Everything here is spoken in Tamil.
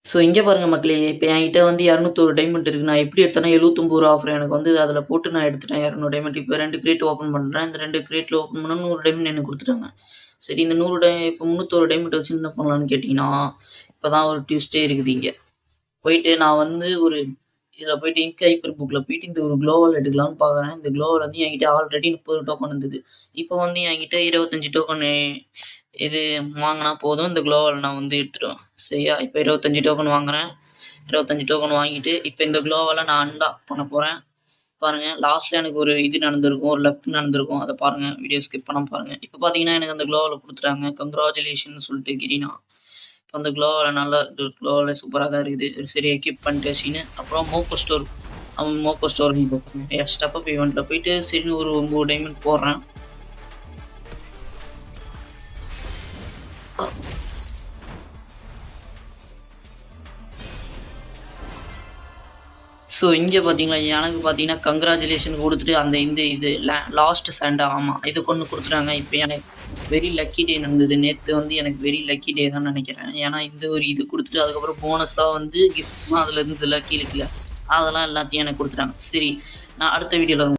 ஸோ இங்க பாருங்க மக்களே, இப்ப என்கிட்ட வந்து 201 டைமண்ட் இருக்கு. நான் எப்படி எடுத்தேன்னா ரூ. 79 ஆஃபர் எனக்கு வந்து அதில போட்டு நான் எடுத்துட்டேன் 200 டைமண்ட். இப்ப 2 கிரேட் ஓப்பன் பண்றேன். இந்த 2 கிரேட்ல ஓப்பன் பண்ணா 100 டைமண்ட் எனக்கு குடுத்துட்டாங்க. சரி இந்த 100 இப்ப 301 டைமண்ட் வச்சு என்ன பண்ணலான்னு கேட்டீங்கன்னா, இப்ப தான் ஒரு ட்விஸ்ட்டே இருக்குது இங்க. போயிட்டு நான் வந்து ஒரு இதில போயிட்டு இங்க் ஹைப்பர் புக்ல போயிட்டு இந்த ஒரு குளோவால் எடுக்கலான்னு பார்க்குறேன். இந்த குளோவால் வந்து என்கிட்ட ஆல்ரெடி 30 டோக்கன் இருந்தது. இப்போ வந்து என்கிட்ட 25 டோக்கனு இது வாங்குனா போதும். இந்த குளோவால் நான் வந்து எடுத்துடுவேன். சரியா? இப்ப 25 டோக்கன் வாங்குறேன். 25 டோக்கன் வாங்கிட்டு, இப்ப இந்த குளோவால நான் அன்லாக் பண்ண போறேன். பாருங்க லாஸ்ட்ல எனக்கு ஒரு இது நடந்திருக்கும். ஒரு லக் நடந்திருக்கும். அத பாருங்க. வீடியோ ஸ்கிப் பண்ணாம பாருங்க. இப்ப பார்த்தீங்கன்னா, எனக்கு அந்த குளோவால குடுத்துட்டாங்க. கங்ராச்சுலேஷன்னு சொல்லிட்டு கிரீனா. இப்ப அந்த குளோவால நல்லா குளோவால சூப்பரா தான் இருக்குது. சரி எக்யூப் பண்ணிட்டு வச்சுக்கின்னு, அப்புறம் மோக்கோ ஸ்டோர் மோக்கோ ஸ்டோர் ஸ்டெப் அப் ஈவென்ட்ல போயிட்டு சரின்னு ஒரு 9 டைமண்ட் போடுறேன். ஸோ இங்க பார்த்தீங்களா, எனக்கு பார்த்தீங்கன்னா கங்ராச்சுலேஷன் குடுத்துட்டு அந்த இது லாஸ்ட் சாண்டா ஆமா. இதுக்கு ஒண்ணு குடுத்துட்டாங்க. இப்ப எனக்கு வெரி லக்கி டே நடந்தது. நேத்து வந்து எனக்கு வெரி லக்கி டே தான் நெனைக்கிறேன். ஏன்னா இந்த ஒரு இது குடுத்துட்டு அதுக்கப்புறம் போனஸா வந்து கிஃப்ட்ஸ்லாம் அதுல இருந்ததுல கீழ கீழ. அதெல்லாம் எல்லாத்தையும் எனக்கு குடுத்துட்டாங்க. சரி நான் அடுத்த வீடியோல